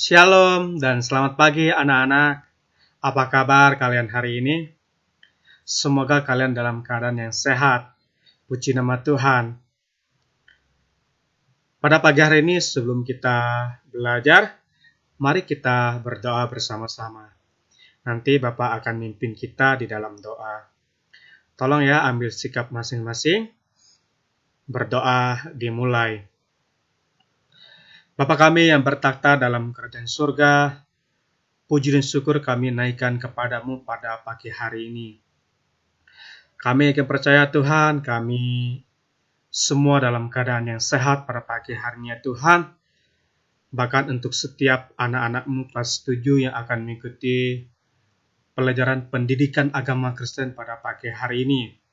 Shalom dan selamat pagi anak-anak. Apa kabar kalian hari ini? Semoga kalian dalam keadaan yang sehat. Puji nama Tuhan. Pada pagi hari ini sebelum kita belajar, mari kita berdoa bersama-sama. Nanti Bapak akan mimpin kita di dalam doa. Tolong ya ambil sikap masing-masing. Berdoa dimulai. Bapa kami yang bertakhta dalam kerajaan surga, puji dan syukur kami naikkan kepadamu pada pagi hari ini. Kami akan percaya Tuhan, kami semua dalam keadaan yang sehat pada pagi harinya Tuhan. Bahkan untuk setiap anak-anakmu kelas 7 yang akan mengikuti pelajaran pendidikan agama Kristen pada pagi hari ini.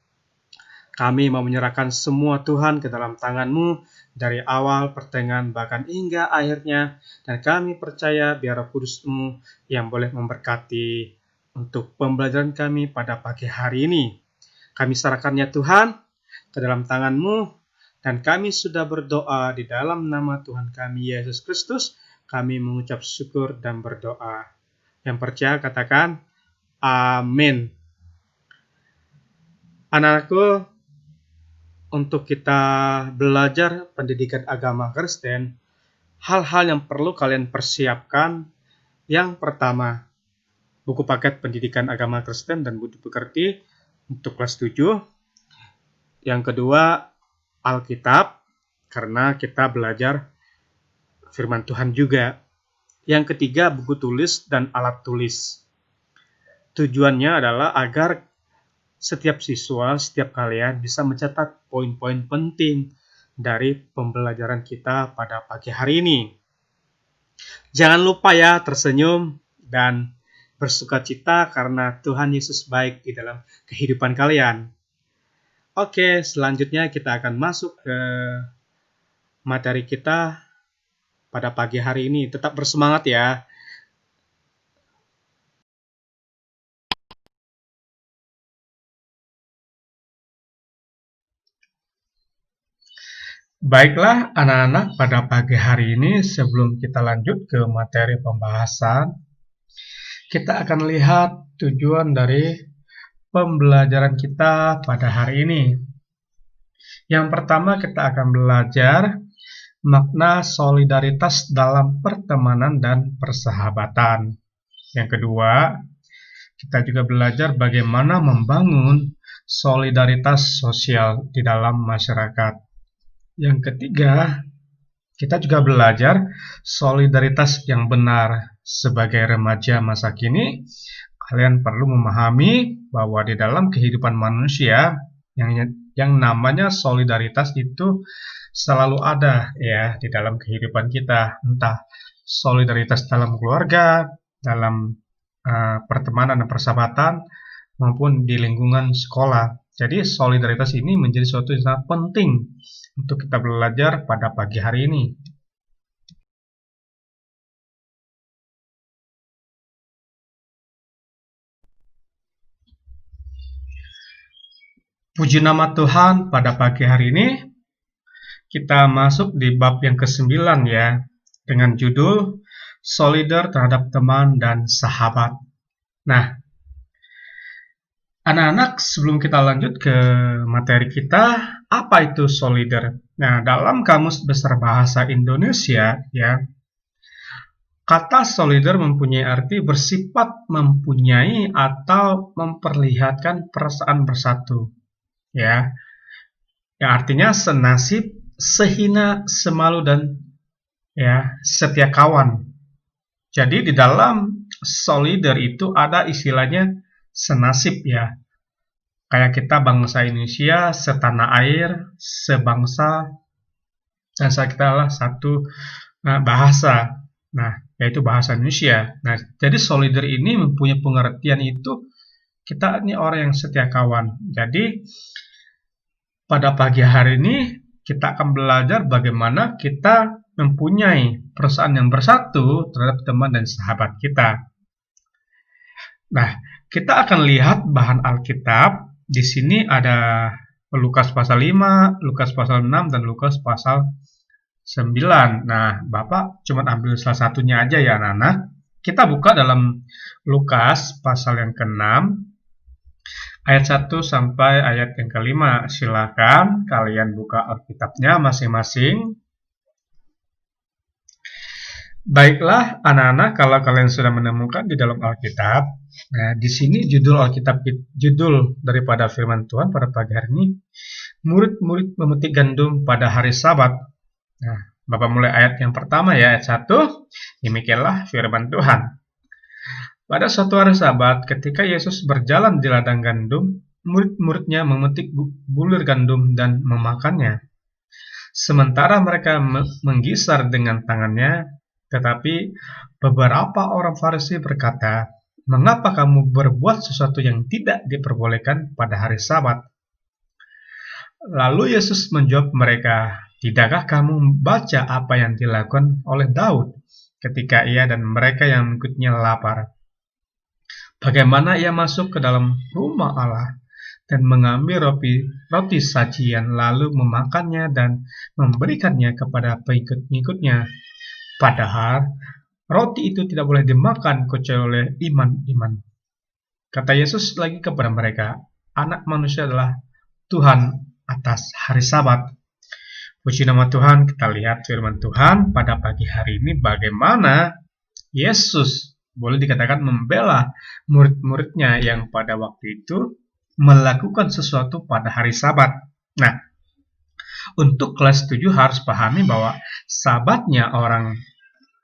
Kami mau menyerahkan semua Tuhan ke dalam tangan-Mu dari awal, pertengahan, bahkan hingga akhirnya. Dan kami percaya biar Roh Kudus-Mu yang boleh memberkati untuk pembelajaran kami pada pagi hari ini. Kami serahkannya Tuhan ke dalam tangan-Mu. Dan kami sudah berdoa di dalam nama Tuhan kami Yesus Kristus. Kami mengucap syukur dan berdoa. Yang percaya katakan, amin. Anak-anakku, untuk kita belajar pendidikan agama Kristen, hal-hal yang perlu kalian persiapkan. Yang pertama, buku paket pendidikan agama Kristen dan budi pekerti untuk kelas 7. Yang kedua, Alkitab, karena kita belajar firman Tuhan juga. Yang ketiga, buku tulis dan alat tulis. Tujuannya adalah agar setiap siswa, setiap kalian bisa mencatat poin-poin penting dari pembelajaran kita pada pagi hari ini. Jangan lupa ya tersenyum dan bersukacita karena Tuhan Yesus baik di dalam kehidupan kalian. Oke, selanjutnya kita akan masuk ke materi kita pada pagi hari ini. Tetap bersemangat ya. Baiklah anak-anak, pada pagi hari ini sebelum kita lanjut ke materi pembahasan, kita akan lihat tujuan dari pembelajaran kita pada hari ini. Yang pertama kita akan belajar makna solidaritas dalam pertemanan dan persahabatan. Yang kedua, kita juga belajar bagaimana membangun solidaritas sosial di dalam masyarakat. Yang ketiga, kita juga belajar solidaritas yang benar. Sebagai remaja masa kini, kalian perlu memahami bahwa di dalam kehidupan manusia yang namanya solidaritas itu selalu ada ya di dalam kehidupan kita. Entah solidaritas dalam keluarga, dalam pertemanan dan persahabatan, maupun di lingkungan sekolah. Jadi solidaritas ini menjadi sesuatu yang sangat penting untuk kita belajar pada pagi hari ini. Puji nama Tuhan, pada pagi hari ini kita masuk di bab yang ke-9 ya, dengan judul Solidar terhadap teman dan sahabat. Nah, anak-anak, sebelum kita lanjut ke materi kita, apa itu solidar? Nah, dalam Kamus Besar Bahasa Indonesia ya, kata solidar mempunyai arti bersifat mempunyai atau memperlihatkan perasaan bersatu. Ya, yang artinya senasib, sehina, semalu, dan ya setia kawan. Jadi di dalam solidar itu ada istilahnya senasib ya. Kayak kita bangsa Indonesia, setanah air, sebangsa, dan kita adalah satu bahasa. Nah, yaitu bahasa Indonesia. Nah, jadi solidar ini mempunyai pengertian itu kita ini orang yang setia kawan. Jadi pada pagi hari ini kita akan belajar bagaimana kita mempunyai perasaan yang bersatu terhadap teman dan sahabat kita. Nah, kita akan lihat bahan Alkitab. Di sini ada Lukas pasal 5, Lukas pasal 6, dan Lukas pasal 9. Nah, Bapak cuma ambil salah satunya aja ya anak-anak. Kita buka dalam Lukas pasal yang ke-6 ayat 1 sampai ayat yang ke-5. Silakan kalian buka Alkitabnya masing-masing. Baiklah anak-anak, kalau kalian sudah menemukan di dalam Alkitab, nah di sini judul daripada firman Tuhan pada pagi hari ini, murid-murid memetik gandum pada hari Sabat. Nah, Bapak mulai ayat yang pertama ya, ayat 1. Demikianlah firman Tuhan. Pada suatu hari Sabat, ketika Yesus berjalan di ladang gandum, murid-muridnya memetik bulir gandum dan memakannya. Sementara mereka menggisar dengan tangannya, tetapi beberapa orang Farisi berkata, "Mengapa kamu berbuat sesuatu yang tidak diperbolehkan pada hari Sabat?" Lalu Yesus menjawab mereka, "Tidakkah kamu membaca apa yang dilakukan oleh Daud ketika ia dan mereka yang mengikutnya lapar? Bagaimana ia masuk ke dalam rumah Allah dan mengambil roti sajian lalu memakannya dan memberikannya kepada pengikut-pengikutnya. Padahal roti itu tidak boleh dimakan kecuali oleh iman-iman." Kata Yesus lagi kepada mereka, "Anak manusia adalah Tuhan atas hari Sabat." Puji nama Tuhan, kita lihat firman Tuhan pada pagi hari ini bagaimana Yesus boleh dikatakan membela murid-muridnya yang pada waktu itu melakukan sesuatu pada hari Sabat. Nah, untuk kelas 7 harus pahami bahwa Sabatnya orang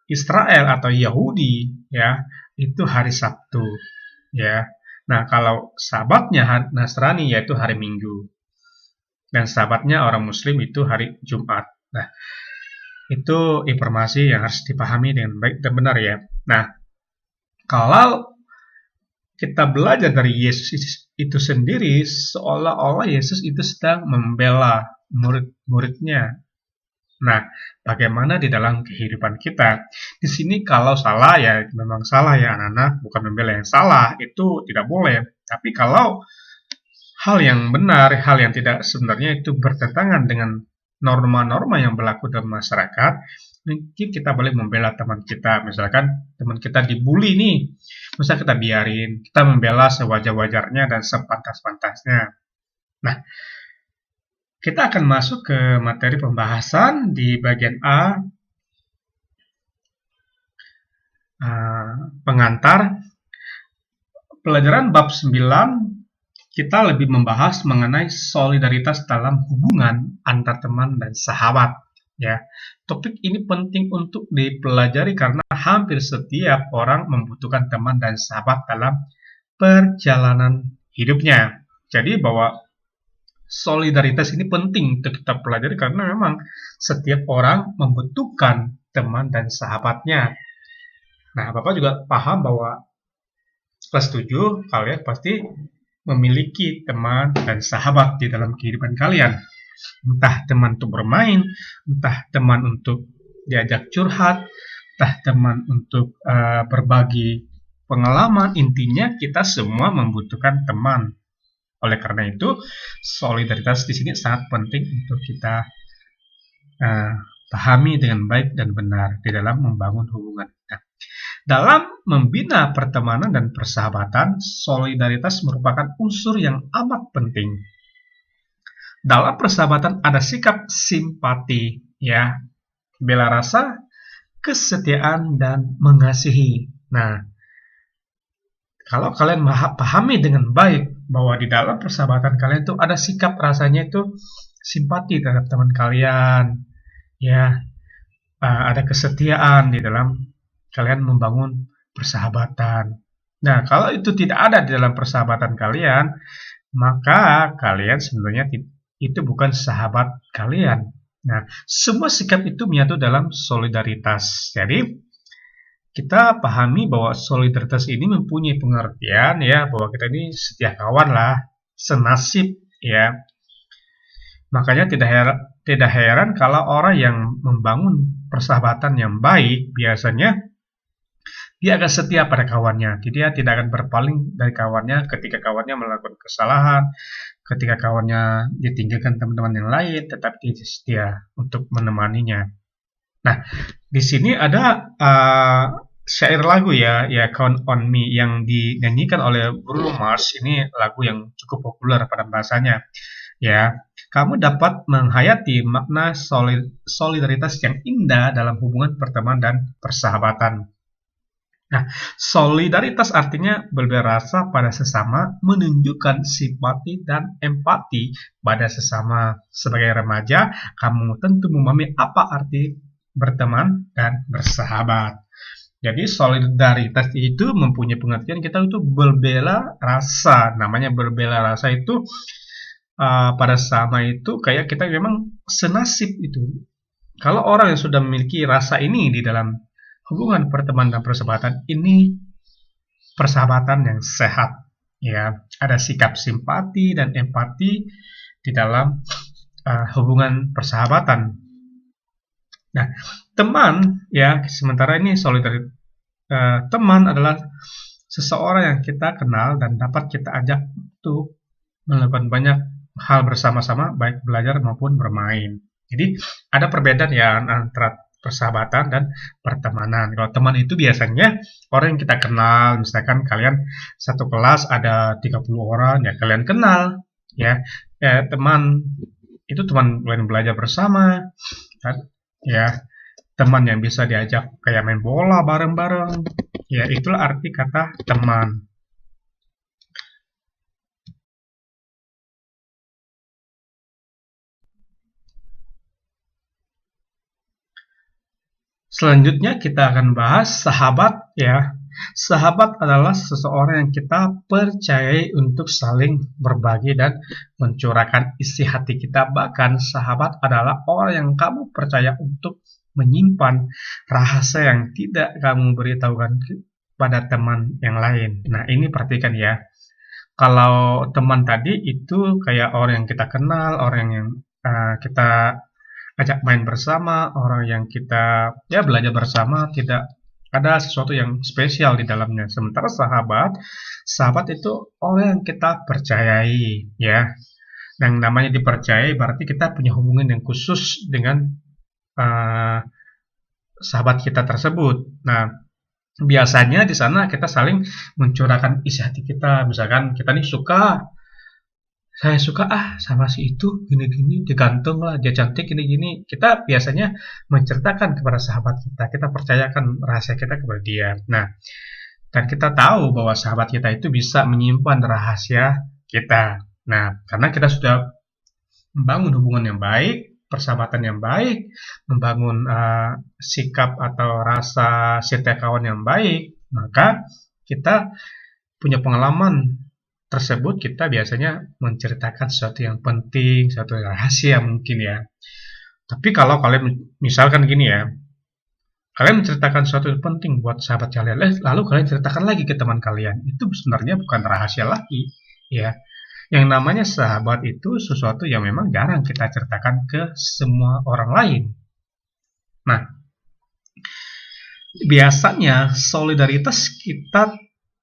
Israel atau Yahudi ya, itu hari Sabtu ya. Nah, kalau Sabatnya Nasrani yaitu hari Minggu. Dan Sabatnya orang Muslim itu hari Jumat. Nah, itu informasi yang harus dipahami dengan baik dan benar ya. Nah, kalau kita belajar dari Yesus itu sendiri, seolah-olah Yesus itu sedang membela murid-muridnya. Nah, bagaimana di dalam kehidupan kita? Di sini kalau salah ya memang salah ya anak-anak, bukan membela yang salah, itu tidak boleh. Tapi kalau hal yang benar, hal yang tidak sebenarnya itu bertentangan dengan norma-norma yang berlaku dalam masyarakat, mungkin kita boleh membela teman kita. Misalkan teman kita dibully nih, masa kita biarin, kita membela sewajar-wajarnya dan sepantas-pantasnya. Nah, kita akan masuk ke materi pembahasan di bagian A, pengantar. Pelajaran bab 9, kita lebih membahas mengenai solidaritas dalam hubungan antar teman dan sahabat. Ya, topik ini penting untuk dipelajari karena hampir setiap orang membutuhkan teman dan sahabat dalam perjalanan hidupnya. Jadi bahwa solidaritas ini penting untuk kita pelajari karena memang setiap orang membutuhkan teman dan sahabatnya. Nah, Bapak juga paham bahwa kelas 7 kalian pasti memiliki teman dan sahabat di dalam kehidupan kalian. Entah teman untuk bermain, entah teman untuk diajak curhat, entah teman untuk berbagi pengalaman. Intinya kita semua membutuhkan teman. Oleh karena itu, solidaritas di sini sangat penting untuk kita pahami dengan baik dan benar di dalam membangun hubungan kita. Dalam membina pertemanan dan persahabatan, solidaritas merupakan unsur yang amat penting. Dalam persahabatan ada sikap simpati, ya, bela rasa, kesetiaan, dan mengasihi. Nah, kalau kalian pahami dengan baik bahwa di dalam persahabatan kalian itu ada sikap rasanya itu simpati terhadap teman kalian, ya, ada kesetiaan di dalam kalian membangun persahabatan. Nah, kalau itu tidak ada di dalam persahabatan kalian, maka kalian sebenarnya itu bukan sahabat kalian. Nah, semua sikap itu menyatu dalam solidaritas. Jadi, kita pahami bahwa solidaritas ini mempunyai pengertian ya bahwa kita ini setia kawan lah, senasib ya. Makanya tidak heran kalau orang yang membangun persahabatan yang baik biasanya dia akan setia pada kawannya. Jadi dia tidak akan berpaling dari kawannya ketika kawannya melakukan kesalahan, ketika kawannya ditinggalkan teman-teman yang lain, tetapi dia setia untuk menemaninya. Nah, di sini ada syair lagu ya Count on Me yang dinyanyikan oleh Bruno Mars. Ini lagu yang cukup populer pada bahasanya. Ya, kamu dapat menghayati makna solidaritas yang indah dalam hubungan pertemanan dan persahabatan. Nah, solidaritas artinya berbela rasa pada sesama, menunjukkan simpati dan empati pada sesama. Sebagai remaja, kamu tentu memahami apa arti berteman dan bersahabat. Jadi solidaritas itu mempunyai pengertian kita itu berbela rasa. Namanya berbela rasa itu pada sama itu kayak kita memang senasib itu. Kalau orang yang sudah memiliki rasa ini di dalam hubungan pertemanan dan persahabatan, ini persahabatan yang sehat. Ya, ada sikap simpati dan empati di dalam hubungan persahabatan. Nah, teman ya, sementara ini solidaritas teman adalah seseorang yang kita kenal dan dapat kita ajak untuk melakukan banyak hal bersama-sama, baik belajar maupun bermain. Jadi ada perbedaan ya antara persahabatan dan pertemanan. Kalau teman itu biasanya orang yang kita kenal, misalkan kalian satu kelas ada 30 orang, ya kalian kenal, ya. Teman itu teman kalian belajar bersama, kan? Ya, teman yang bisa diajak kayak main bola bareng-bareng, ya itulah arti kata teman. Selanjutnya kita akan bahas sahabat ya. Sahabat adalah seseorang yang kita percayai untuk saling berbagi dan mencurahkan isi hati kita. Bahkan sahabat adalah orang yang kamu percaya untuk menyimpan rahasia yang tidak kamu beritahukan pada teman yang lain. Nah, ini perhatikan ya. Kalau teman tadi itu kayak orang yang kita kenal, orang yang kita ajak main bersama, orang yang kita ya belajar bersama, tidak ada sesuatu yang spesial di dalamnya. Sementara sahabat itu orang yang kita percayai, ya. Yang namanya dipercayai berarti kita punya hubungan yang khusus dengan uh, sahabat kita tersebut. Nah, biasanya di sana kita saling mencurahkan isi hati kita. Misalkan kita nih saya suka sama si itu gini-gini, dia ganteng lah, dia cantik gini-gini. Kita biasanya menceritakan kepada sahabat kita, kita percayakan rahasia kita kepada dia. Nah, dan kita tahu bahwa sahabat kita itu bisa menyimpan rahasia kita. Nah, karena kita sudah membangun hubungan yang baik, persahabatan yang baik, membangun sikap atau rasa setia kawan yang baik, maka kita punya pengalaman tersebut, kita biasanya menceritakan sesuatu yang penting, sesuatu yang rahasia mungkin ya. Tapi kalau kalian misalkan gini ya, kalian menceritakan sesuatu yang penting buat sahabat kalian, lalu kalian ceritakan lagi ke teman kalian, itu sebenarnya bukan rahasia lagi, ya. Yang namanya sahabat itu sesuatu yang memang jarang kita ceritakan ke semua orang lain. Nah, biasanya solidaritas kita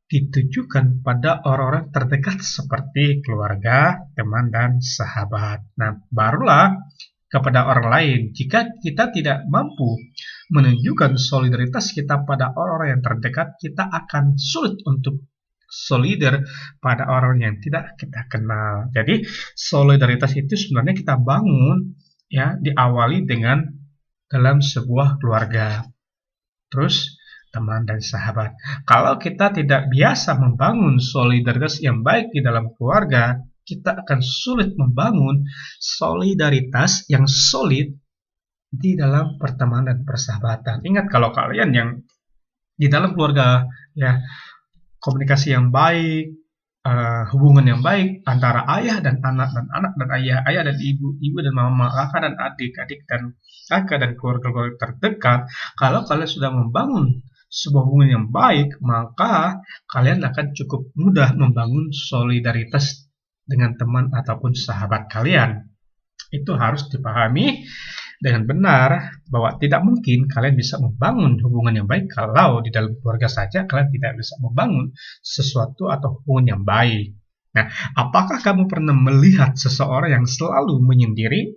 ditujukan pada orang-orang terdekat seperti keluarga, teman, dan sahabat. Nah, barulah kepada orang lain. Jika kita tidak mampu menunjukkan solidaritas kita pada orang-orang yang terdekat, kita akan sulit untuk solidar pada orang yang tidak kita kenal. Jadi, solidaritas itu sebenarnya kita bangun ya diawali dengan dalam sebuah keluarga. Terus teman dan sahabat. Kalau kita tidak biasa membangun solidaritas yang baik di dalam keluarga, kita akan sulit membangun solidaritas yang solid di dalam pertemanan dan persahabatan. Ingat kalau kalian yang di dalam keluarga ya komunikasi yang baik, hubungan yang baik antara ayah dan anak dan ayah dan ibu dan mama, kakak dan adik dan kakak dan keluarga terdekat. Kalau kalian sudah membangun sebuah hubungan yang baik, maka kalian akan cukup mudah membangun solidaritas dengan teman ataupun sahabat kalian. Itu harus dipahami dengan benar bahwa tidak mungkin kalian bisa membangun hubungan yang baik kalau di dalam keluarga saja kalian tidak bisa membangun sesuatu atau hubungan yang baik. Nah, apakah kamu pernah melihat seseorang yang selalu menyendiri?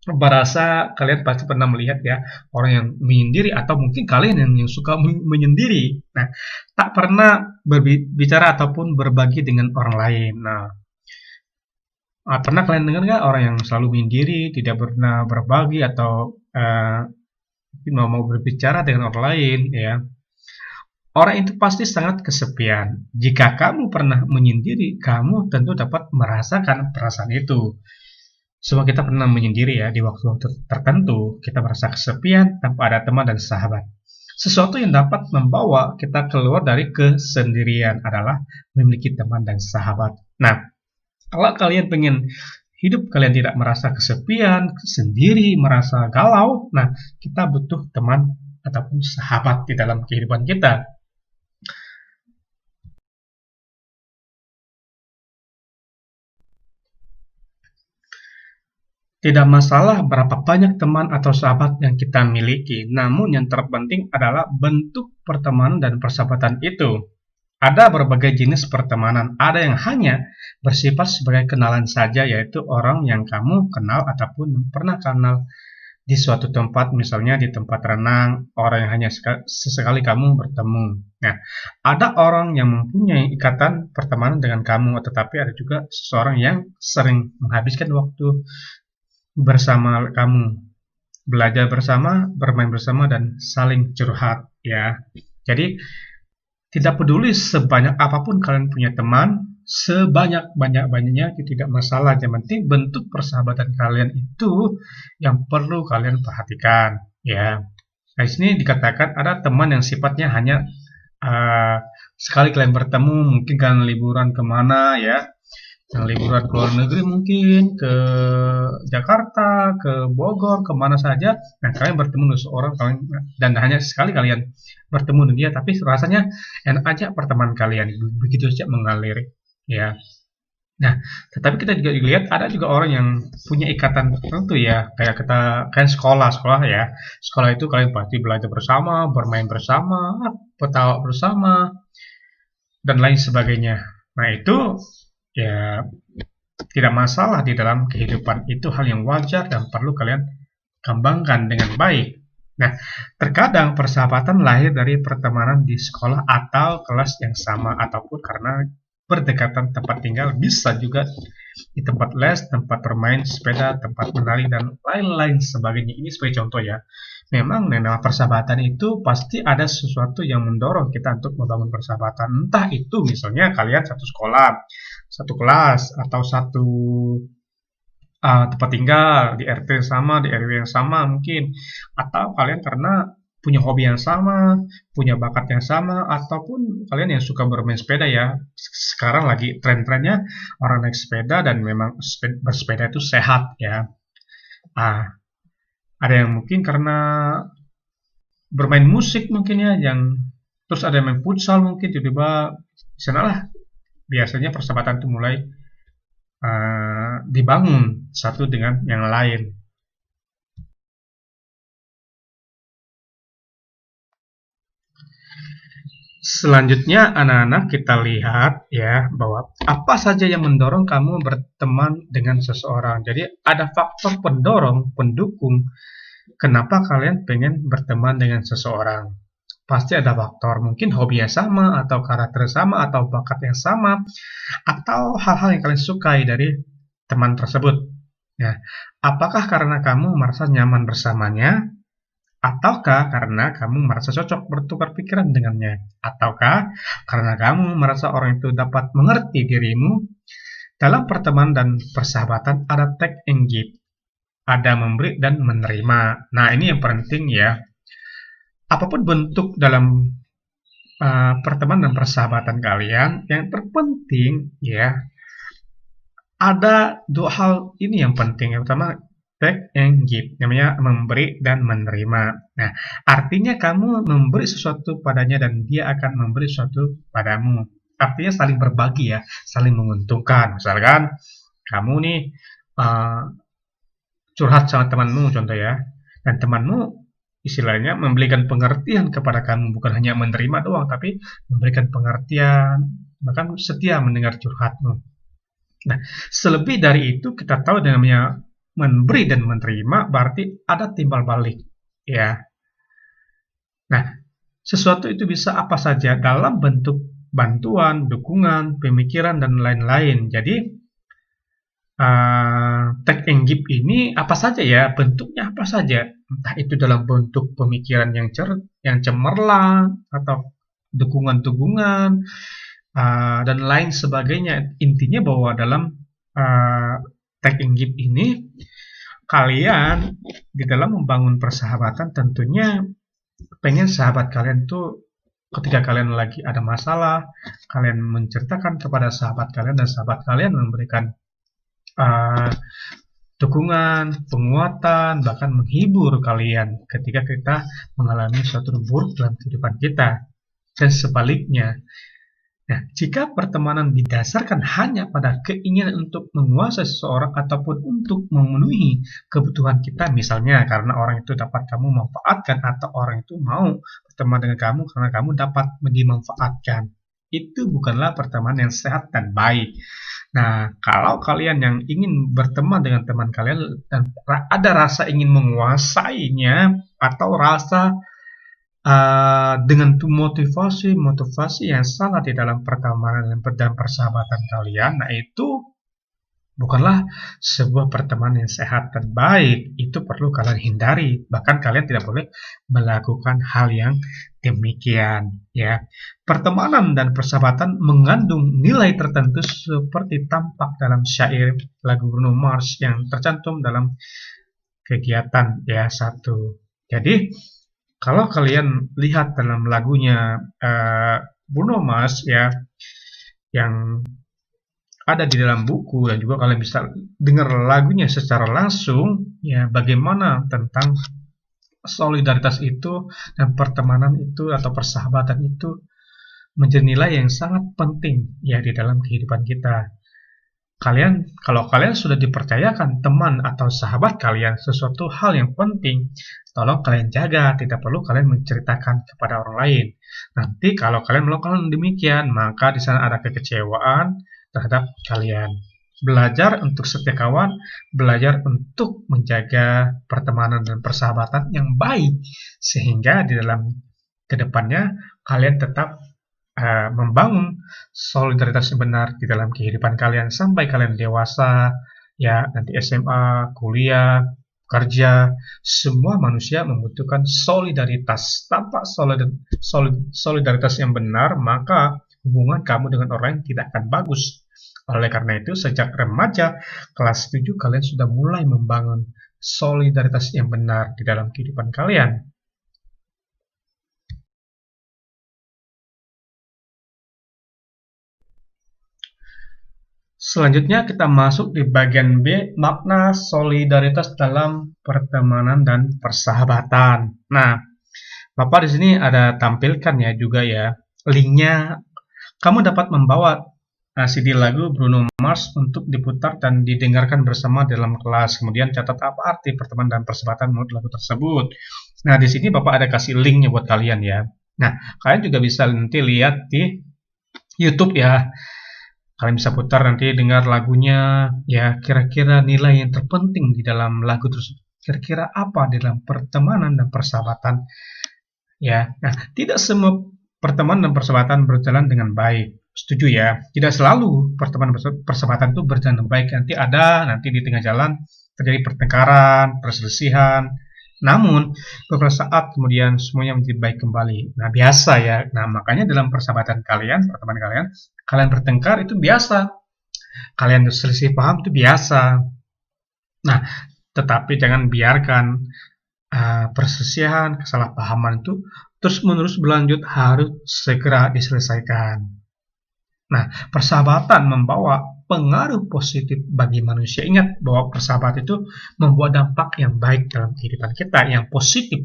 Berasa kalian pasti pernah melihat ya orang yang menyendiri atau mungkin kalian yang suka menyendiri. Nah, tak pernah berbicara ataupun berbagi dengan orang lain. Nah, pernah kalian dengar nggak orang yang selalu menyendiri, tidak pernah berbagi atau mau berbicara dengan orang lain, ya? Orang itu pasti sangat kesepian. Jika kamu pernah menyendiri, kamu tentu dapat merasakan perasaan itu. Semua kita pernah menyendiri ya di waktu-waktu tertentu, kita merasa kesepian tanpa ada teman dan sahabat. Sesuatu yang dapat membawa kita keluar dari kesendirian adalah memiliki teman dan sahabat. Nah, kalau kalian pengen hidup kalian tidak merasa kesepian, sendiri, merasa galau, nah kita butuh teman ataupun sahabat di dalam kehidupan kita. Tidak masalah berapa banyak teman atau sahabat yang kita miliki, namun yang terpenting adalah bentuk pertemanan dan persahabatan itu. Ada berbagai jenis pertemanan, ada yang hanya bersifat sebagai kenalan saja, yaitu orang yang kamu kenal ataupun pernah kenal di suatu tempat, misalnya di tempat renang, orang yang hanya sesekali kamu bertemu. Nah, ada orang yang mempunyai ikatan pertemanan dengan kamu, tetapi ada juga seseorang yang sering menghabiskan waktu bersama kamu, belajar bersama, bermain bersama, dan saling curhat, ya. Jadi, tidak peduli sebanyak apapun kalian punya teman, sebanyak-banyaknya itu tidak masalah. Yang penting bentuk persahabatan kalian itu yang perlu kalian perhatikan, ya. Nah, di sini dikatakan ada teman yang sifatnya hanya uh, sekali kalian bertemu, mungkin kalian liburan kemana, ya, yang liburan ke luar negeri mungkin ke Jakarta, ke Bogor, kemana saja. Nah, kalian bertemu dengan seorang kalian dan hanya sekali kalian bertemu dengan dia, tapi rasanya enak aja pertemanan kalian begitu saja mengalir, ya. Nah, tetapi kita juga lihat ada juga orang yang punya ikatan tertentu ya, kayak kan sekolah ya. Sekolah itu kalian pasti belajar bersama, bermain bersama, ketawa bersama, dan lain sebagainya. Nah, itu ya tidak masalah di dalam kehidupan, itu hal yang wajar dan perlu kalian kembangkan dengan baik. Nah, terkadang persahabatan lahir dari pertemanan di sekolah atau kelas yang sama, ataupun karena berdekatan tempat tinggal, bisa juga di tempat les, tempat bermain sepeda, tempat menari, dan lain-lain sebagainya. Ini sebagai contoh ya. Memang nama persahabatan itu pasti ada sesuatu yang mendorong kita untuk membangun persahabatan. Entah itu misalnya kalian satu sekolah, satu kelas, atau satu tempat tinggal di RT yang sama, di RW yang sama mungkin, atau kalian karena punya hobi yang sama, punya bakat yang sama, ataupun kalian yang suka bermain sepeda ya. Sekarang lagi tren-trennya orang naik sepeda dan memang bersepeda itu sehat ya. Ah, ada yang mungkin karena bermain musik mungkin ya, yang terus ada yang main futsal mungkin, tiba-tiba di sanalah biasanya persahabatan itu mulai dibangun satu dengan yang lain. Selanjutnya, anak-anak, kita lihat ya bahwa apa saja yang mendorong kamu berteman dengan seseorang. Jadi ada faktor pendorong, pendukung kenapa kalian pengen berteman dengan seseorang. Pasti ada faktor, mungkin hobi yang sama, atau karakter yang sama, atau bakat yang sama, atau hal-hal yang kalian sukai dari teman tersebut. Ya, apakah karena kamu merasa nyaman bersamanya, ataukah karena kamu merasa cocok bertukar pikiran dengannya, ataukah karena kamu merasa orang itu dapat mengerti dirimu. Dalam pertemanan dan persahabatan ada take and give, ada memberi dan menerima. Nah, ini yang penting ya. Apapun bentuk dalam pertemanan dan persahabatan kalian, yang terpenting ya ada dua hal ini yang penting. Yang pertama, take and give, namanya memberi dan menerima. Nah, artinya kamu memberi sesuatu padanya dan dia akan memberi sesuatu padamu. Artinya saling berbagi ya, saling menguntungkan. Misalkan kamu nih uh, curhat sama temanmu contoh ya, dan temanmu istilahnya memberikan pengertian kepada kamu, bukan hanya menerima doang, tapi memberikan pengertian, bahkan setia mendengar curhatmu. Nah, selebih dari itu kita tahu namanya memberi dan menerima, berarti ada timbal balik, ya. Nah, sesuatu itu bisa apa saja dalam bentuk bantuan, dukungan, pemikiran, dan lain-lain. Jadi, take and give ini apa saja ya, bentuknya apa saja. Entah itu dalam bentuk pemikiran yang cemerlang, atau dukungan-dukungan, dan lain sebagainya. Intinya bahwa dalam take and give ini, kalian di dalam membangun persahabatan tentunya pengen sahabat kalian tuh ketika kalian lagi ada masalah, kalian menceritakan kepada sahabat kalian dan sahabat kalian memberikan dukungan, penguatan, bahkan menghibur kalian ketika kita mengalami suatu buruk dalam kehidupan kita. Dan sebaliknya, nah, jika pertemanan didasarkan hanya pada keinginan untuk menguasai seseorang ataupun untuk memenuhi kebutuhan kita, misalnya karena orang itu dapat kamu manfaatkan atau orang itu mau berteman dengan kamu karena kamu dapat dimanfaatkan, itu bukanlah pertemanan yang sehat dan baik. Nah, kalau kalian yang ingin berteman dengan teman kalian dan ada rasa ingin menguasainya atau rasa dengan motivasi yang salah di dalam pertemanan dan persahabatan kalian, nah itu bukanlah sebuah pertemanan yang sehat dan baik. Itu perlu kalian hindari. Bahkan kalian tidak boleh melakukan hal yang demikian, ya. Pertemanan dan persahabatan mengandung nilai tertentu seperti tampak dalam syair lagu Bruno Mars yang tercantum dalam kegiatan ya 1. Jadi kalau kalian lihat dalam lagunya Bruno Mars ya, yang ada di dalam buku, dan juga kalian bisa dengar lagunya secara langsung, ya, bagaimana tentang solidaritas itu dan pertemanan itu atau persahabatan itu menjadi nilai yang sangat penting ya di dalam kehidupan kita. Kalau kalian sudah dipercayakan teman atau sahabat kalian sesuatu hal yang penting, tolong kalian jaga, tidak perlu kalian menceritakan kepada orang lain. Nanti kalau kalian melakukan demikian, maka di sana ada kekecewaan terhadap kalian. Belajar untuk setia kawan, belajar untuk menjaga pertemanan dan persahabatan yang baik, sehingga di dalam kedepannya kalian tetap membangun solidaritas yang benar di dalam kehidupan kalian sampai kalian dewasa, ya, nanti SMA, kuliah, kerja. Semua manusia membutuhkan solidaritas. Tanpa solidaritas yang benar, maka hubungan kamu dengan orang lain tidak akan bagus. Oleh karena itu, sejak remaja kelas 7 kalian sudah mulai membangun solidaritas yang benar di dalam kehidupan kalian. Selanjutnya kita masuk di bagian B, makna solidaritas dalam pertemanan dan persahabatan. Nah, Bapak di sini ada tampilkan ya juga ya linknya. Kamu dapat membawa CD lagu Bruno Mars untuk diputar dan didengarkan bersama dalam kelas. Kemudian catat apa arti pertemanan dan persahabatan menurut lagu tersebut. Nah, di sini Bapak ada kasih linknya buat kalian ya. Nah, kalian juga bisa nanti lihat di YouTube ya. Kalian bisa putar nanti dengar lagunya, ya, kira-kira nilai yang terpenting di dalam lagu tersebut. Kira-kira apa di dalam pertemanan dan persahabatan, ya. Nah, tidak semua pertemanan dan persahabatan berjalan dengan baik. Setuju ya? Tidak selalu pertemanan dan persahabatan itu berjalan dengan baik. Nanti di tengah jalan terjadi pertengkaran, perselisihan. Namun, beberapa saat kemudian semuanya menjadi baik kembali. Nah, biasa ya. Nah, makanya dalam persahabatan kalian, pertemanan kalian bertengkar itu biasa. Kalian selisih paham itu biasa. Nah, tetapi jangan biarkan perselisihan, kesalahpahaman itu terus-menerus berlanjut, harus segera diselesaikan. Nah, persahabatan membawa pengaruh positif bagi manusia. Ingat bahwa persahabatan itu membawa dampak yang baik dalam kehidupan kita, yang positif.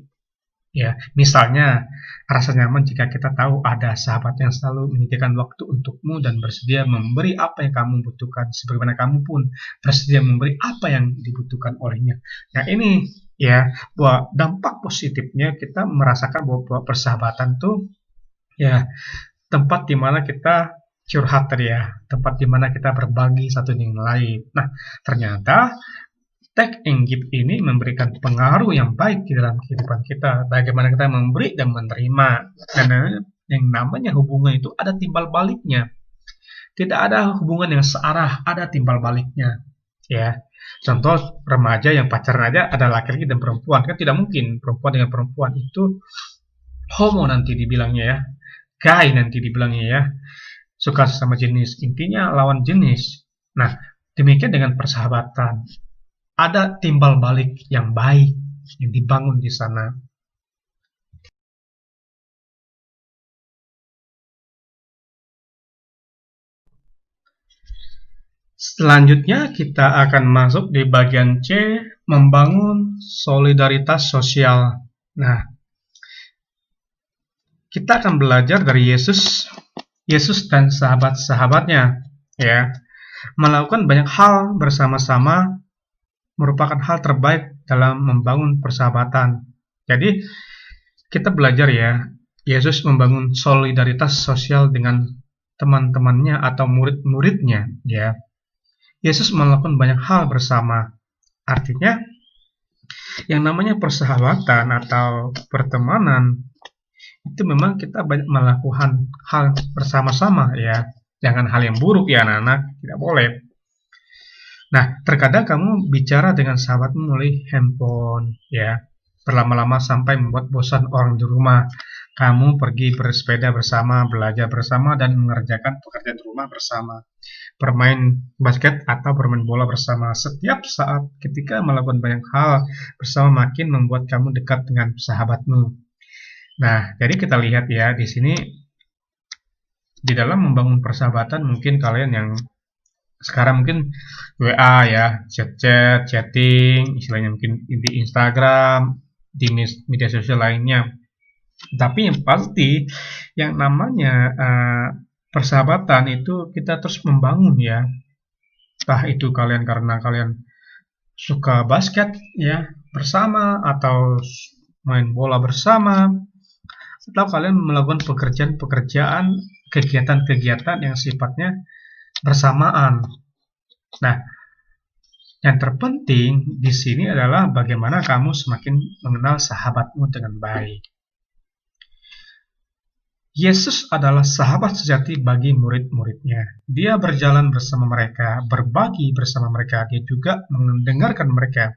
Ya, misalnya rasa nyaman jika kita tahu ada sahabat yang selalu menyediakan waktu untukmu dan bersedia memberi apa yang kamu butuhkan, sebagaimana kamu pun bersedia memberi apa yang dibutuhkan olehnya. Nah, ini ya, bahwa dampak positifnya kita merasakan bahwa persahabatan tuh ya tempat di mana kita curhat tadi ya, tempat di mana kita berbagi satu dengan lain. Nah, ternyata take and give ini memberikan pengaruh yang baik di dalam kehidupan kita. Bagaimana kita memberi dan menerima. Karena yang namanya hubungan itu ada timbal baliknya. Tidak ada hubungan yang searah, ada timbal baliknya. Ya, contoh remaja yang pacaran aja ada laki-laki dan perempuan, kan tidak mungkin perempuan dengan perempuan itu homo nanti dibilangnya ya, gay nanti dibilangnya ya, suka sama jenis, intinya lawan jenis. Nah, demikian dengan persahabatan, ada timbal balik yang baik yang dibangun di sana. Selanjutnya kita akan masuk di bagian C, membangun solidaritas sosial. Nah, kita akan belajar dari Yesus dan sahabat-sahabatnya, ya, melakukan banyak hal bersama-sama merupakan hal terbaik dalam membangun persahabatan. Jadi, kita belajar ya, Yesus membangun solidaritas sosial dengan teman-temannya atau murid-muridnya, ya. Yesus melakukan banyak hal bersama. Artinya, yang namanya persahabatan atau pertemanan, itu memang kita banyak melakukan hal bersama-sama ya. Jangan hal yang buruk ya anak-anak, tidak boleh. Nah, terkadang kamu bicara dengan sahabatmu melalui handphone ya. Berlama-lama sampai membuat bosan orang di rumah. Kamu pergi bersepeda bersama, belajar bersama, dan mengerjakan pekerjaan rumah bersama. Bermain basket atau bermain bola bersama. Setiap saat ketika melakukan banyak hal bersama makin membuat kamu dekat dengan sahabatmu. Nah, jadi kita lihat ya di sini di dalam membangun persahabatan mungkin kalian yang sekarang mungkin WA ya, chat-chat, chatting, istilahnya mungkin di Instagram, di media sosial lainnya. Tapi yang pasti yang namanya persahabatan itu kita terus membangun ya. Entah itu kalian karena kalian suka basket ya bersama atau main bola bersama atau kalian melakukan pekerjaan-pekerjaan, kegiatan-kegiatan yang sifatnya bersamaan. Nah, yang terpenting di sini adalah bagaimana kamu semakin mengenal sahabatmu dengan baik. Yesus adalah sahabat sejati bagi murid-muridnya. Dia berjalan bersama mereka, berbagi bersama mereka. Dia juga mendengarkan mereka.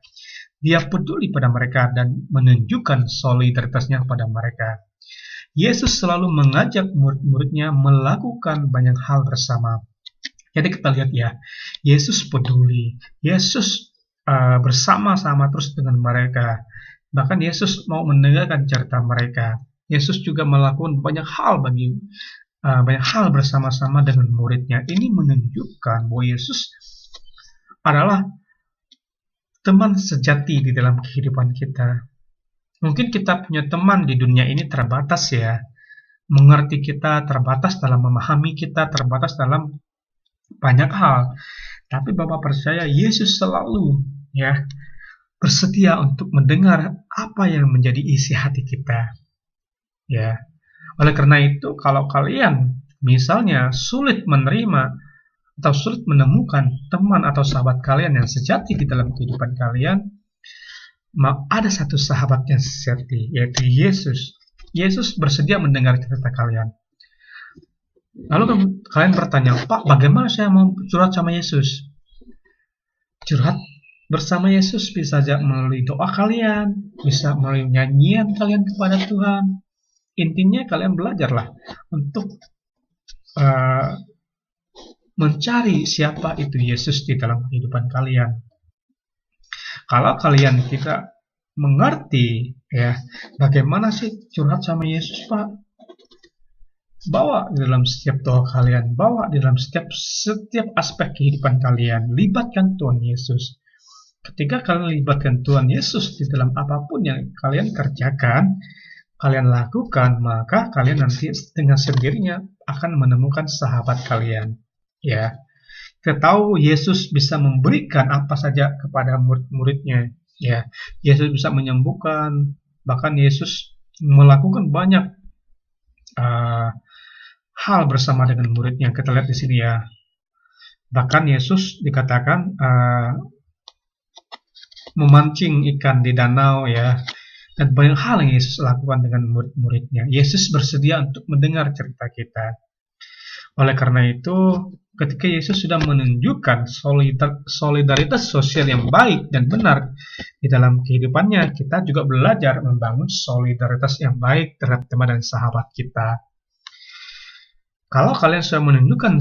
Dia peduli pada mereka dan menunjukkan solidaritasnya pada mereka. Yesus selalu mengajak murid-muridnya melakukan banyak hal bersama. Jadi kita lihat ya, Yesus peduli. Yesus bersama-sama terus dengan mereka. Bahkan Yesus mau mendengarkan cerita mereka. Yesus juga melakukan banyak hal bersama-sama dengan muridnya. Ini menunjukkan bahwa Yesus adalah teman sejati di dalam kehidupan kita. Mungkin kita punya teman di dunia ini terbatas ya, mengerti kita, terbatas dalam memahami kita, terbatas dalam banyak hal. Tapi Bapak percaya Yesus selalu ya bersedia untuk mendengar apa yang menjadi isi hati kita. Ya, oleh karena itu, kalau kalian misalnya sulit menerima atau sulit menemukan teman atau sahabat kalian yang sejati di dalam kehidupan kalian, ada satu sahabat yang sejati, yaitu Yesus. Yesus bersedia mendengar cerita kalian. Lalu kalian bertanya, Pak, bagaimana saya mau curhat sama Yesus? Curhat bersama Yesus bisa saja melalui doa kalian, bisa melalui nyanyian kalian kepada Tuhan. Intinya kalian belajarlah untuk mencari siapa itu Yesus di dalam kehidupan kalian. Kalau kalian tidak mengerti ya bagaimana sih curhat sama Yesus, Pak, bawa di dalam setiap doa kalian, bawa di dalam setiap aspek kehidupan kalian, libatkan Tuhan Yesus. Ketika kalian libatkan Tuhan Yesus di dalam apapun yang kalian kerjakan, kalian lakukan, maka kalian nanti dengan sendirinya akan menemukan sahabat kalian. Ya, kita tahu Yesus bisa memberikan apa saja kepada murid-muridnya. Ya, Yesus bisa menyembuhkan, bahkan Yesus melakukan banyak hal bersama dengan muridnya. Kita lihat di sini ya. Bahkan Yesus dikatakan memancing ikan di danau ya, dan banyak hal yang Yesus lakukan dengan murid-muridnya. Yesus bersedia untuk mendengar cerita kita. Oleh karena itu, ketika Yesus sudah menunjukkan solidaritas sosial yang baik dan benar di dalam kehidupannya, kita juga belajar membangun solidaritas yang baik terhadap teman dan sahabat kita. Kalau kalian sudah menunjukkan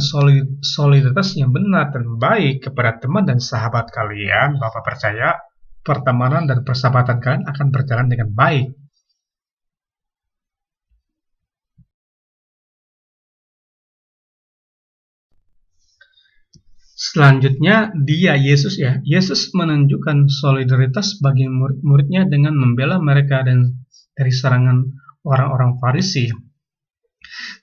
solidaritas yang benar dan baik kepada teman dan sahabat kalian, Bapak percaya pertemanan dan persahabatan kalian akan berjalan dengan baik. Selanjutnya, Yesus menunjukkan solidaritas bagi murid-muridnya dengan membela mereka dari serangan orang-orang Farisi.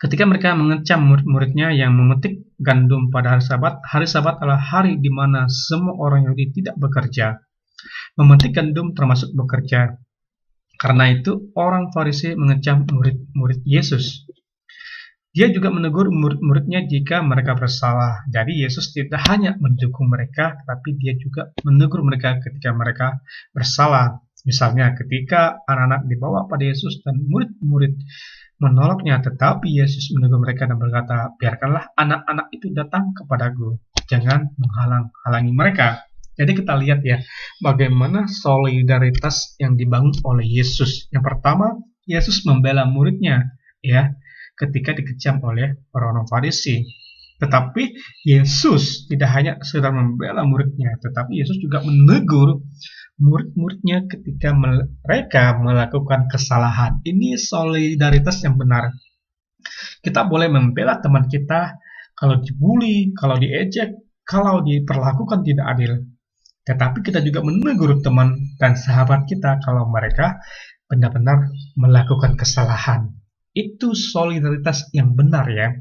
Ketika mereka mengecam murid-muridnya yang memetik gandum pada hari Sabat adalah hari di mana semua orang Yahudi tidak bekerja. Memetik gandum termasuk bekerja. Karena itu, orang Farisi mengecam murid-murid Yesus. Dia juga menegur murid-muridnya jika mereka bersalah. Jadi Yesus tidak hanya mendukung mereka, tapi dia juga menegur mereka ketika mereka bersalah. Misalnya ketika anak-anak dibawa pada Yesus dan murid-murid menolaknya, tetapi Yesus menegur mereka dan berkata, biarkanlah anak-anak itu datang kepadaku, jangan menghalang-halangi mereka. Jadi kita lihat ya, bagaimana solidaritas yang dibangun oleh Yesus. Yang pertama, Yesus membela muridnya, ya, ketika dikecam oleh orang-orang Farisi. Tetapi Yesus tidak hanya sekedar membela muridnya, tetapi Yesus juga menegur murid-muridnya ketika mereka melakukan kesalahan. Ini solidaritas yang benar. Kita boleh membela teman kita kalau dibully, kalau diejek, kalau diperlakukan tidak adil. Tetapi kita juga menegur teman dan sahabat kita kalau mereka benar-benar melakukan kesalahan. Itu solidaritas yang benar ya.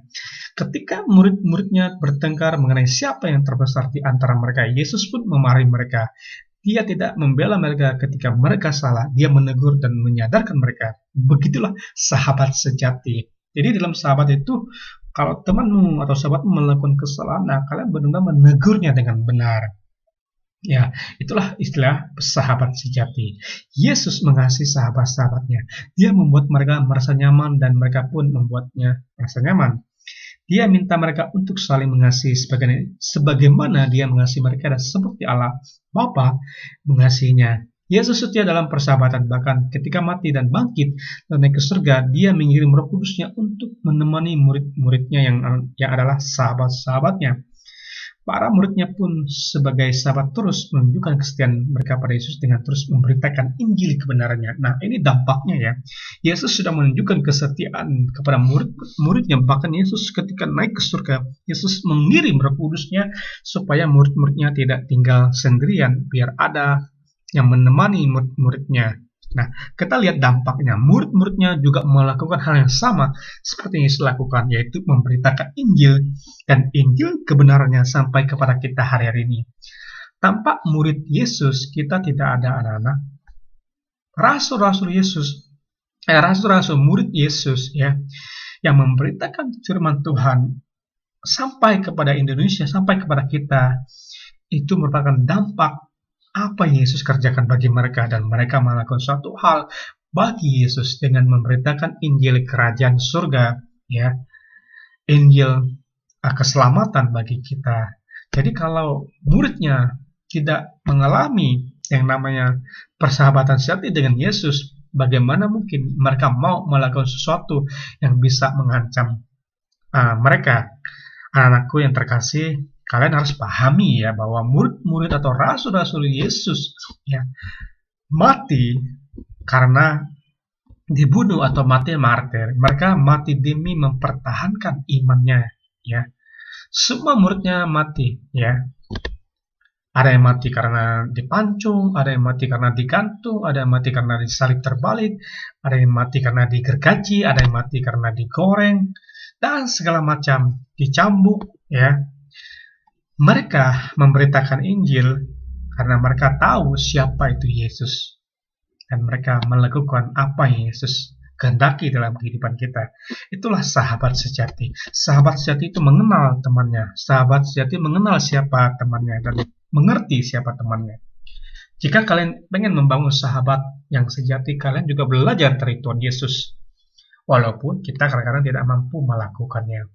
Ketika murid-muridnya bertengkar mengenai siapa yang terbesar di antara mereka, Yesus pun memarahi mereka. Dia tidak membela mereka ketika mereka salah. Dia menegur dan menyadarkan mereka. Begitulah sahabat sejati. Jadi dalam sahabat itu, kalau temanmu atau sahabatmu melakukan kesalahan, nah kalian benar-benar menegurnya dengan benar. Ya, itulah istilah sahabat sejati. Yesus mengasihi sahabat-sahabatnya. Dia membuat mereka merasa nyaman dan mereka pun membuatnya merasa nyaman. Dia minta mereka untuk saling mengasihi sebagaimana dia mengasihi mereka dan seperti Allah Bapa mengasihinya. Yesus setia dalam persahabatan, bahkan ketika mati dan bangkit dan naik ke surga, dia mengirim Roh Kudusnya untuk menemani murid-muridnya yang adalah sahabat-sahabatnya. Para muridnya pun sebagai sahabat terus menunjukkan kesetiaan mereka pada Yesus dengan terus memberitakan Injil kebenarannya. Nah, ini dampaknya ya. Yesus sudah menunjukkan kesetiaan kepada murid-muridnya. Bahkan Yesus ketika naik ke surga, Yesus mengirim Roh Kudusnya supaya murid-muridnya tidak tinggal sendirian, biar ada yang menemani murid-muridnya. Nah, kita lihat dampaknya. Murid-muridnya juga melakukan hal yang sama seperti yang Yesus lakukan, yaitu memberitakan Injil, dan Injil kebenarannya sampai kepada kita hari-hari ini. Tanpa murid Yesus, kita tidak ada anak-anak rasul-rasul Yesus, rasul-rasul murid Yesus ya, yang memberitakan firman Tuhan sampai kepada Indonesia, sampai kepada kita. Itu merupakan dampak apa yang Yesus kerjakan bagi mereka, dan mereka melakukan suatu hal bagi Yesus dengan memberitakan Injil kerajaan surga ya, Injil keselamatan bagi kita. Jadi kalau muridnya tidak mengalami yang namanya persahabatan sejati dengan Yesus, bagaimana mungkin mereka mau melakukan sesuatu yang bisa mengancam mereka? Anak-anakku yang terkasih, kalian harus pahami ya bahwa murid-murid atau rasul-rasul Yesus ya mati karena dibunuh atau mati martir. Mereka mati demi mempertahankan imannya ya. Semua muridnya mati ya. Ada yang mati karena dipancung, ada yang mati karena digantung, ada yang mati karena disalib terbalik, ada yang mati karena digergaji, ada yang mati karena digoreng, dan segala macam, dicambuk ya. Mereka memberitakan Injil karena mereka tahu siapa itu Yesus, dan mereka melakukan apa yang Yesus kehendaki dalam kehidupan kita. Itulah sahabat sejati. Sahabat sejati itu mengenal temannya. Sahabat sejati mengenal siapa temannya dan mengerti siapa temannya. Jika kalian pengen membangun sahabat yang sejati, kalian juga belajar dari Tuhan Yesus. Walaupun kita kadang-kadang tidak mampu melakukannya.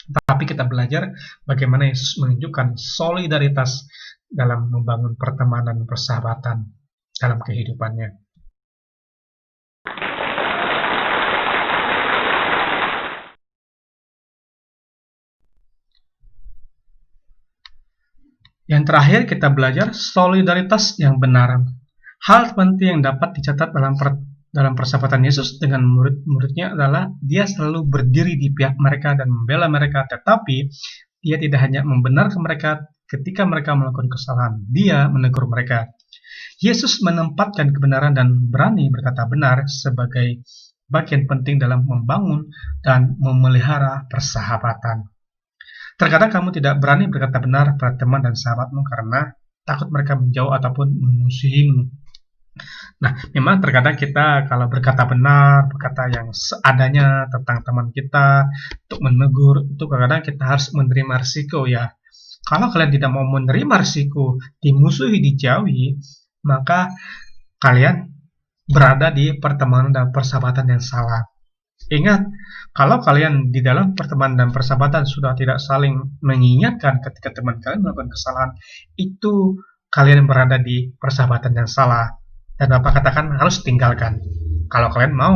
Tapi kita belajar bagaimana Yesus menunjukkan solidaritas dalam membangun pertemanan dan persahabatan dalam kehidupannya. Yang terakhir kita belajar solidaritas yang benar. Hal penting yang dapat dicatat dalam persahabatan Yesus dengan murid-muridnya adalah dia selalu berdiri di pihak mereka dan membela mereka, tetapi dia tidak hanya membenarkan mereka ketika mereka melakukan kesalahan, dia menegur mereka. Yesus menempatkan kebenaran dan berani berkata benar sebagai bagian penting dalam membangun dan memelihara persahabatan. Terkadang kamu tidak berani berkata benar pada teman dan sahabatmu karena takut mereka menjauh ataupun memusuhimu. Nah, memang terkadang kita kalau berkata benar, berkata yang seadanya tentang teman kita, untuk menegur, itu kadang-kadang kita harus menerima risiko ya. Kalau kalian tidak mau menerima risiko, dimusuhi, dijauhi, maka kalian berada di pertemanan dan persahabatan yang salah. Ingat, kalau kalian di dalam pertemanan dan persahabatan sudah tidak saling mengingatkan ketika teman kalian melakukan kesalahan, itu kalian berada di persahabatan yang salah. Dan Bapak katakan harus tinggalkan. Kalau kalian mau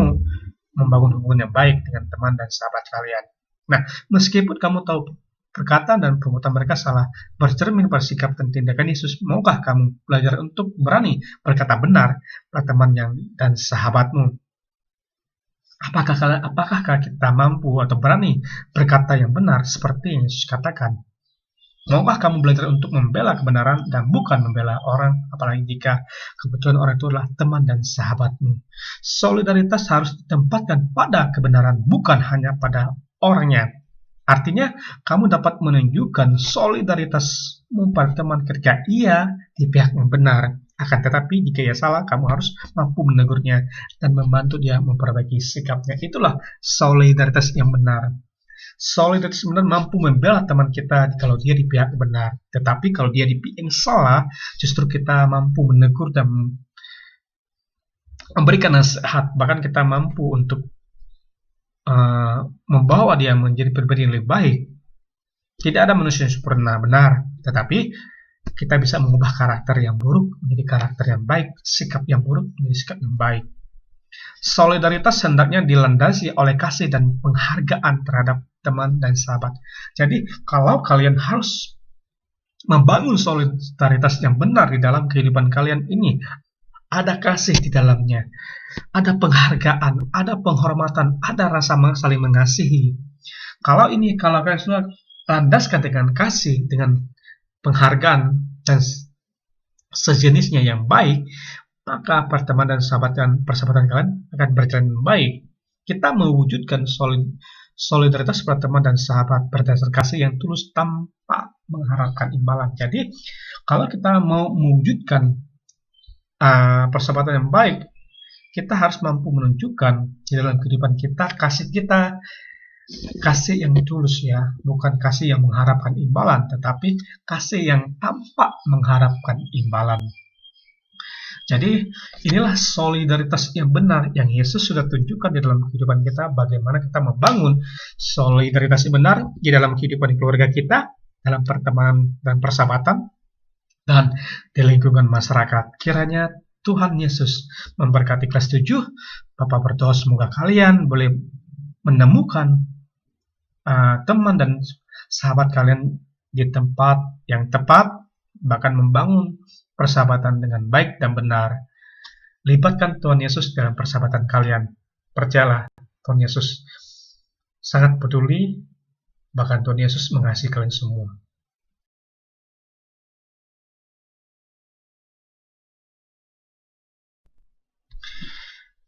membangun hubungan yang baik dengan teman dan sahabat kalian. Nah, meskipun kamu tahu perkataan dan perbuatan mereka salah, bercermin pada sikap dan tindakan Yesus, maukah kamu belajar untuk berani berkata benar pada teman dan sahabatmu? Apakah kita mampu atau berani berkata yang benar seperti yang Yesus katakan? Maukah kamu belajar untuk membela kebenaran dan bukan membela orang, apalagi jika kebetulan orang itu adalah teman dan sahabatmu? Solidaritas harus ditempatkan pada kebenaran, bukan hanya pada orangnya. Artinya, kamu dapat menunjukkan solidaritasmu pada teman ketika ia di pihak yang benar. Akan tetapi, jika ia salah, kamu harus mampu menegurnya dan membantu dia memperbaiki sikapnya. Itulah solidaritas yang benar. Solidaritas benar mampu membela teman kita kalau dia di pihak benar. Tetapi kalau dia di pihak yang salah, justru kita mampu menegur dan memberikan nasihat. Bahkan kita mampu untuk membawa dia menjadi pribadi yang lebih baik. Tidak ada manusia yang sempurna, benar. Tetapi kita bisa mengubah karakter yang buruk menjadi karakter yang baik, sikap yang buruk menjadi sikap yang baik. Solidaritas hendaknya dilandasi oleh kasih dan penghargaan terhadap teman dan sahabat. Jadi, kalau kalian harus membangun solidaritas yang benar di dalam kehidupan kalian ini, ada kasih di dalamnya, ada penghargaan, ada penghormatan, ada rasa saling mengasihi. Kalau kalian sudah landaskan dengan kasih, dengan penghargaan dan sejenisnya yang baik, maka pertemanan dan persahabatan kalian akan berjalan baik. Kita mewujudkan solidaritas pada teman dan sahabat berdasar kasih yang tulus tanpa mengharapkan imbalan. Jadi, kalau kita mau mewujudkan persahabatan yang baik, kita harus mampu menunjukkan di dalam kehidupan kita kasih yang tulus ya, bukan kasih yang mengharapkan imbalan, tetapi kasih yang tanpa mengharapkan imbalan. Jadi inilah solidaritas yang benar yang Yesus sudah tunjukkan di dalam kehidupan kita, bagaimana kita membangun solidaritas yang benar di dalam kehidupan keluarga kita, dalam pertemanan dan persahabatan, dan di lingkungan masyarakat. Kiranya Tuhan Yesus memberkati kelas 7. Bapak berdoa semoga kalian boleh menemukan teman dan sahabat kalian di tempat yang tepat, bahkan membangun persahabatan dengan baik dan benar. Libatkan Tuhan Yesus dalam persahabatan kalian. Percayalah, Tuhan Yesus sangat peduli, bahkan Tuhan Yesus mengasihi kalian semua.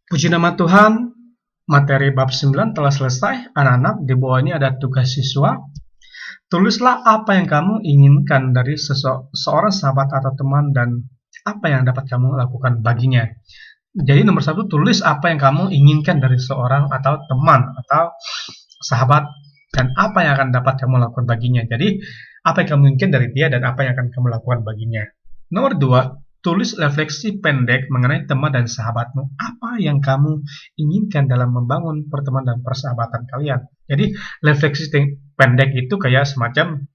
Puji nama Tuhan. Materi bab 9 telah selesai. Anak-anak, di bawah ini ada tugas siswa. Tulislah apa yang kamu inginkan dari seorang sahabat atau teman dan apa yang dapat kamu lakukan baginya. Jadi nomor 1, tulis apa yang kamu inginkan dari seorang atau teman atau sahabat dan apa yang akan dapat kamu lakukan baginya. Jadi apa yang kamu inginkan dari dia dan apa yang akan kamu lakukan baginya. Nomor 2, tulis refleksi pendek mengenai teman dan sahabatmu. Apa yang kamu inginkan dalam membangun pertemanan dan persahabatan kalian? Jadi refleksi pendek itu kayak semacam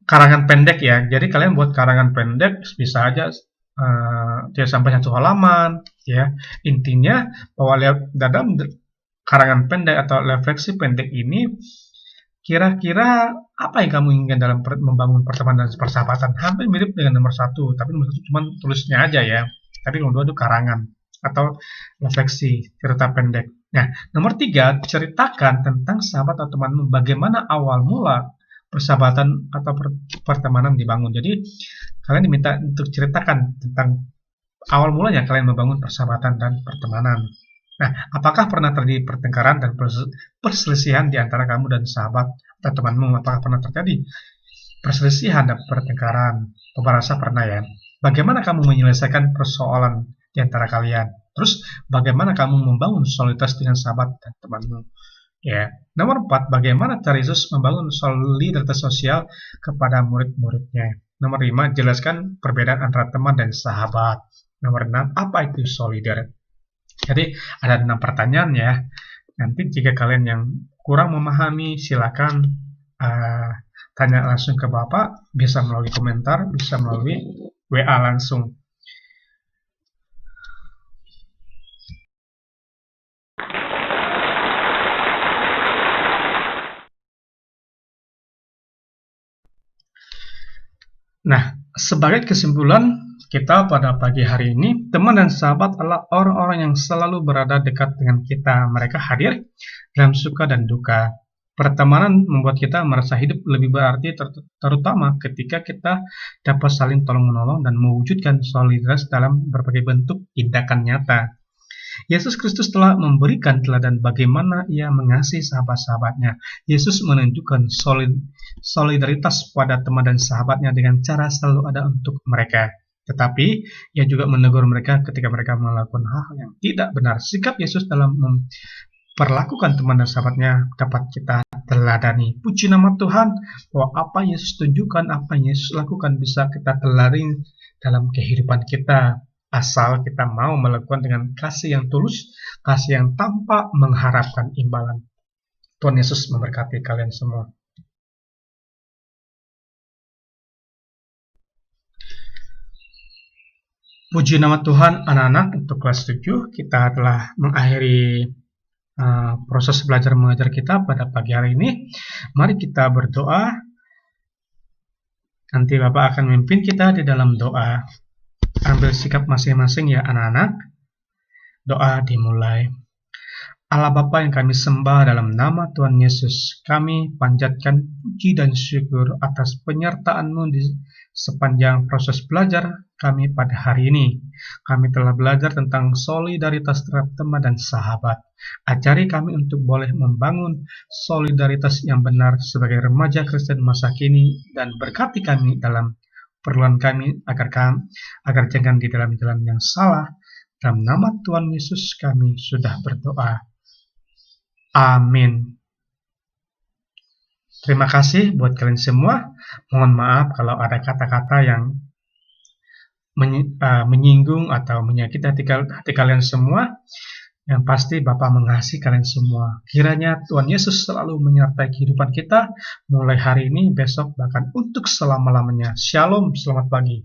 karangan pendek ya. Jadi kalian buat karangan pendek bisa aja tidak sampai 1 halaman ya. Intinya bahwa dalam karangan pendek atau refleksi pendek ini kira-kira apa yang kamu inginkan dalam membangun pertemanan dan persahabatan? Hampir mirip dengan nomor 1, tapi nomor 1 cuma tulisnya aja ya. Tapi nomor 2 itu karangan atau refleksi cerita pendek. Nah, nomor 3, ceritakan tentang sahabat atau temanmu, bagaimana awal mula persahabatan atau pertemanan dibangun. Jadi kalian diminta untuk ceritakan tentang awal mulanya kalian membangun persahabatan dan pertemanan. Nah, apakah pernah terjadi pertengkaran dan perselisihan di antara kamu dan sahabat atau temanmu? Apakah pernah terjadi perselisihan dan pertengkaran? Coba rasa pernah ya. Bagaimana kamu menyelesaikan persoalan di antara kalian? Terus, bagaimana kamu membangun solidaritas dengan sahabat dan temanmu? Ya. Nomor 4, bagaimana cara Yesus membangun solidaritas sosial kepada murid-muridnya? Nomor 5, jelaskan perbedaan antara teman dan sahabat. Nomor 6, apa itu solidaritas? Jadi ada 6 pertanyaan ya. Nanti jika kalian yang kurang memahami, silakan tanya langsung ke Bapak, bisa melalui komentar, bisa melalui WA langsung. Nah, sebagai kesimpulan, kita pada pagi hari ini, teman dan sahabat adalah orang-orang yang selalu berada dekat dengan kita. Mereka hadir dalam suka dan duka. Pertemanan membuat kita merasa hidup lebih berarti, terutama ketika kita dapat saling tolong-menolong dan mewujudkan solidaritas dalam berbagai bentuk tindakan nyata. Yesus Kristus telah memberikan teladan bagaimana ia mengasihi sahabat-sahabatnya. Yesus menunjukkan solidaritas pada teman dan sahabatnya dengan cara selalu ada untuk mereka. Tetapi, ia juga menegur mereka ketika mereka melakukan hal yang tidak benar. Sikap Yesus dalam memperlakukan teman dan sahabatnya dapat kita teladani. Puji nama Tuhan bahwa apa Yesus tunjukkan, apa Yesus lakukan bisa kita teladani dalam kehidupan kita. Asal kita mau melakukan dengan kasih yang tulus, kasih yang tanpa mengharapkan imbalan. Tuhan Yesus memberkati kalian semua. Puji nama Tuhan, anak-anak, untuk kelas 7 kita telah mengakhiri proses belajar mengajar kita pada pagi hari ini. Mari kita berdoa. Nanti Bapak akan memimpin kita di dalam doa. Ambil sikap masing-masing ya anak-anak. Doa dimulai. Allah Bapa yang kami sembah dalam nama Tuhan Yesus, kami panjatkan puji dan syukur atas penyertaan-Mu di sepanjang proses belajar kami pada hari ini. Kami telah belajar tentang solidaritas terhadap teman dan sahabat. Ajari kami untuk boleh membangun solidaritas yang benar sebagai remaja Kristen masa kini, dan berkati kami dalam perluan kami agar jangan di dalam jalan yang salah. Dalam nama Tuhan Yesus kami sudah berdoa. Amin. Terima kasih buat kalian semua. Mohon maaf kalau ada kata-kata yang menyinggung atau menyakiti hati kalian semua. Yang pasti Bapa mengasihi kalian semua. Kiranya Tuhan Yesus selalu menyertai kehidupan kita mulai hari ini, besok, bahkan untuk selama-lamanya. Shalom, selamat pagi.